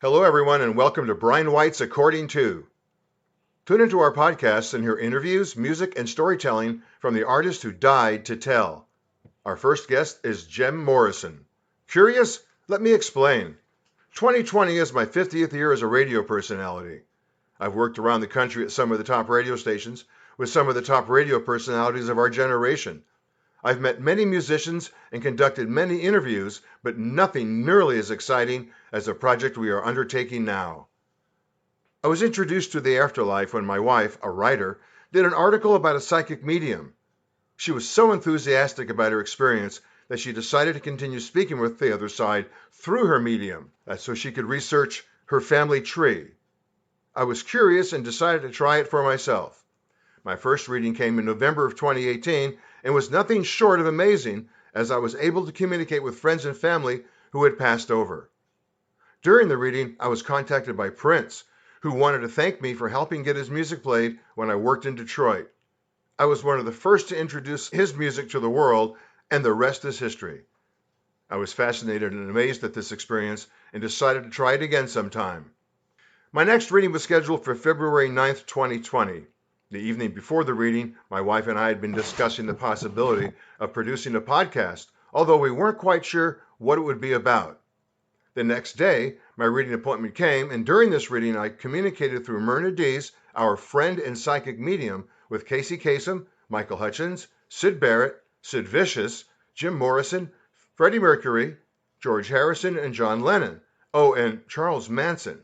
Hello, everyone, and welcome to Brian White's According To. Tune into our podcasts and hear interviews, music, and storytelling from the artist who died to tell. Our first guest is Jim Morrison. Curious? Let me explain. 2020 is my 50th year as a radio personality. I've worked around the country at some of the top radio stations with some of the top radio personalities of our generation. I've met many musicians and conducted many interviews, but nothing nearly as exciting as the project we are undertaking now. I was introduced to the afterlife when my wife, a writer, did an article about a psychic medium. She was so enthusiastic about her experience that she decided to continue speaking with the other side through her medium, so she could research her family tree. I was curious and decided to try it for myself. My first reading came in November of 2018 and was nothing short of amazing, as I was able to communicate with friends and family who had passed over. During the reading, I was contacted by Prince, who wanted to thank me for helping get his music played when I worked in Detroit. I was one of the first to introduce his music to the world, and the rest is history. I was fascinated and amazed at this experience and decided to try it again sometime. My next reading was scheduled for February 9th, 2020. The evening before the reading, my wife and I had been discussing the possibility of producing a podcast, although we weren't quite sure what it would be about. The next day, my reading appointment came, and during this reading, I communicated through Myrna Dees, our friend and psychic medium, with Casey Kasem, Michael Hutchins, Sid Barrett, Sid Vicious, Jim Morrison, Freddie Mercury, George Harrison, and John Lennon. Oh, and Charles Manson.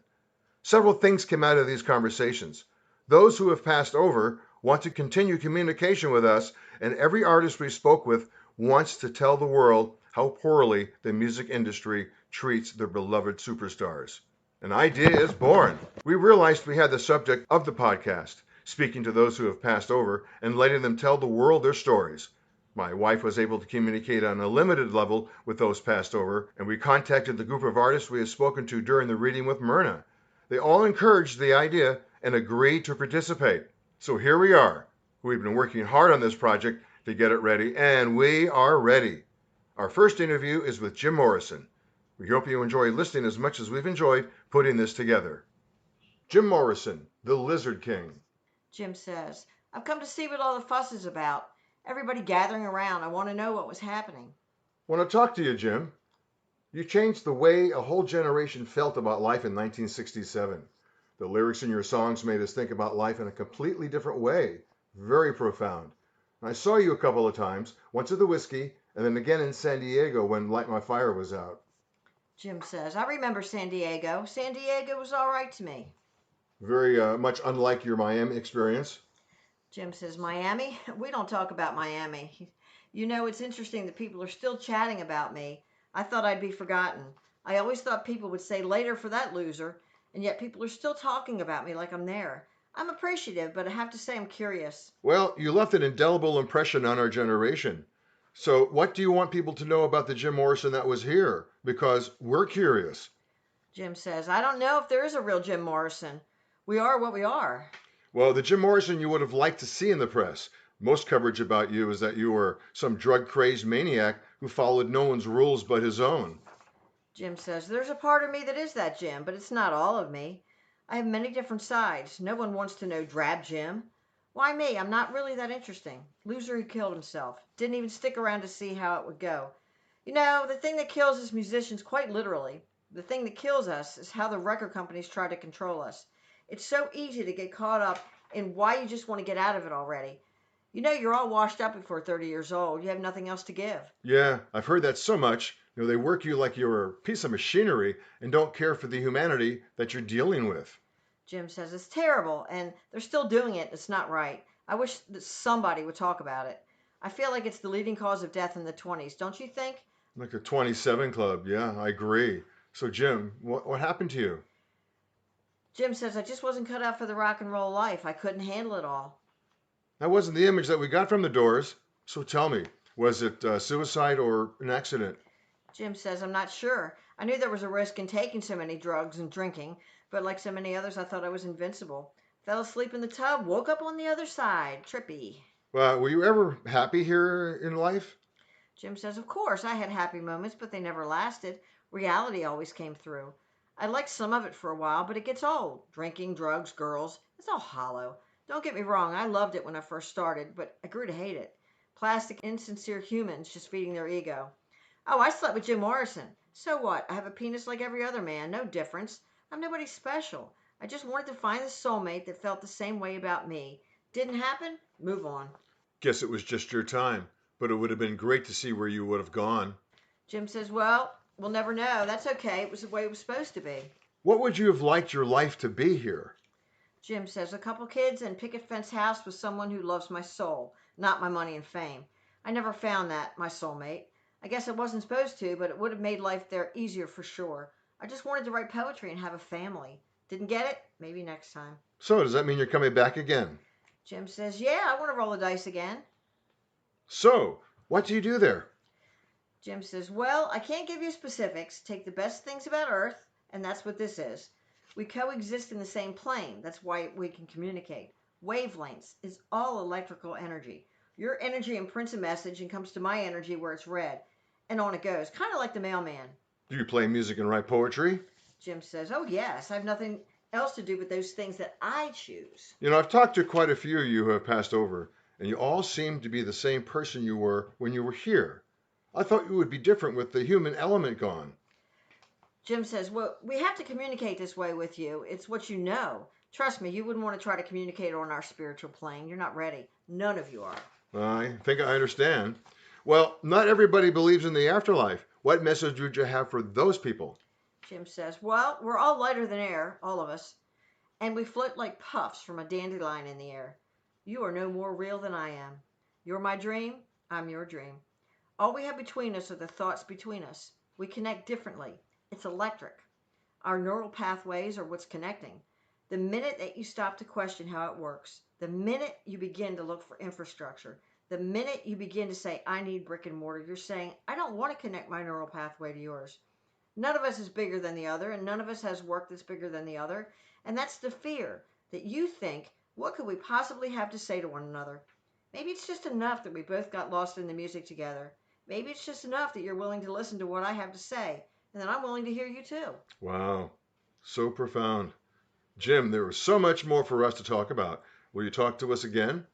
Several things came out of these conversations. Those who have passed over want to continue communication with us, and every artist we spoke with wants to tell the world how poorly the music industry treats their beloved superstars. An idea is born. We realized we had the subject of the podcast, speaking to those who have passed over and letting them tell the world their stories. My wife was able to communicate on a limited level with those passed over, and we contacted the group of artists we had spoken to during the reading with Myrna. They all encouraged the idea and agreed to participate. So here we are. We've been working hard on this project to get it ready, and we are ready. Our first interview is with Jim Morrison. We hope you enjoy listening as much as we've enjoyed putting this together. Jim Morrison, the Lizard King. Jim says, I've come to see what all the fuss is about. Everybody gathering around. I want to know what was happening. Want to talk to you, Jim. You changed the way a whole generation felt about life in 1967. The lyrics in your songs made us think about life in a completely different way. Very profound. I saw you a couple of times, once at the Whiskey, and then again in San Diego when Light My Fire was out. Jim says, I remember San Diego. San Diego was all right to me. Very much unlike your Miami experience. Jim says, Miami? We don't talk about Miami. You know, it's interesting that people are still chatting about me. I thought I'd be forgotten. I always thought people would say later for that loser, and yet people are still talking about me like I'm there. I'm appreciative, but I have to say I'm curious. Well, you left an indelible impression on our generation. So, what do you want people to know about the Jim Morrison that was here? Because we're curious. Jim says, I don't know if there is a real Jim Morrison. We are what we are. Well, the Jim Morrison you would have liked to see in the press. Most coverage about you is that you were some drug-crazed maniac who followed no one's rules but his own. Jim says, there's a part of me that is that Jim, but it's not all of me. I have many different sides. No one wants to know Drab Jim. Why me? I'm not really that interesting. Loser who killed himself. Didn't even stick around to see how it would go. You know, the thing that kills us musicians, quite literally, the thing that kills us is how the record companies try to control us. It's so easy to get caught up in why you just want to get out of it already. You know, you're all washed up before 30 years old. You have nothing else to give. Yeah, I've heard that so much. They work you like you're a piece of machinery and don't care for the humanity that you're dealing with. Jim says, it's terrible, and they're still doing it. It's not right. I wish that somebody would talk about it. I feel like it's the leading cause of death in the 20s, don't you think? Like the 27 Club, yeah, I agree. So, Jim, what happened to you? Jim says, I just wasn't cut out for the rock and roll life. I couldn't handle it all. That wasn't the image that we got from the Doors. So tell me, was it suicide or an accident? Jim says, I'm not sure. I knew there was a risk in taking so many drugs and drinking, but like so many others, I thought I was invincible. Fell asleep in the tub, woke up on the other side. Trippy. Were you ever happy here in life? Jim says, of course, I had happy moments, but they never lasted. Reality always came through. I liked some of it for a while, but it gets old. Drinking, drugs, girls, it's all hollow. Don't get me wrong, I loved it when I first started, but I grew to hate it. Plastic, insincere humans just feeding their ego. Oh, I slept with Jim Morrison. So what? I have a penis like every other man, no difference. I'm nobody special. I just wanted to find the soulmate that felt the same way about me. Didn't happen? Move on. Guess it was just your time, but it would have been great to see where you would have gone. Jim says, well, we'll never know. That's okay. It was the way it was supposed to be. What would you have liked your life to be here? Jim says, a couple kids and picket fence house with someone who loves my soul, not my money and fame. I never found that, my soulmate. I guess I wasn't supposed to, but it would have made life there easier for sure. I just wanted to write poetry and have a family. Didn't get it? Maybe next time. So, does that mean you're coming back again? Jim says, yeah, I want to roll the dice again. So, what do you do there? Jim says, well, I can't give you specifics. Take the best things about Earth, and that's what this is. We coexist in the same plane. That's why we can communicate. Wavelengths is all electrical energy. Your energy imprints a message and comes to my energy where it's read. And on it goes, kind of like the mailman. Do you play music and write poetry? Jim says, oh, yes. I have nothing else to do but those things that I choose. You know, I've talked to quite a few of you who have passed over, and you all seem to be the same person you were when you were here. I thought you would be different with the human element gone. Jim says, well, we have to communicate this way with you. It's what you know. Trust me, you wouldn't want to try to communicate on our spiritual plane. You're not ready. None of you are. I think I understand. Well, not everybody believes in the afterlife. What message would you have for those people? Jim says, well, we're all lighter than air, all of us, and we float like puffs from a dandelion in the air. You are no more real than I am. You're my dream, I'm your dream. All we have between us are the thoughts between us. We connect differently. It's electric. Our neural pathways are what's connecting. The minute that you stop to question how it works, the minute you begin to look for infrastructure, the minute you begin to say, I need brick and mortar, you're saying, I don't want to connect my neural pathway to yours. None of us is bigger than the other, and none of us has work that's bigger than the other. And that's the fear that you think, what could we possibly have to say to one another? Maybe it's just enough that we both got lost in the music together. Maybe it's just enough that you're willing to listen to what I have to say, and that I'm willing to hear you too. Wow, so profound. Jim, there was so much more for us to talk about. Will you talk to us again?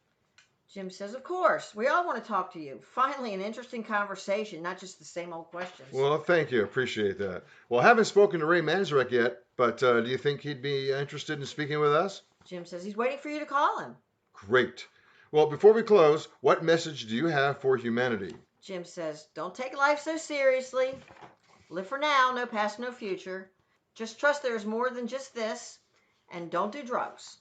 Jim says, of course. We all want to talk to you. Finally, an interesting conversation, not just the same old questions. Well, thank you. Appreciate that. Well, I haven't spoken to Ray Manzarek yet, but do you think he'd be interested in speaking with us? Jim says he's waiting for you to call him. Great. Well, before we close, what message do you have for humanity? Jim says, don't take life so seriously. Live for now, no past, no future. Just trust there's more than just this, and don't do drugs.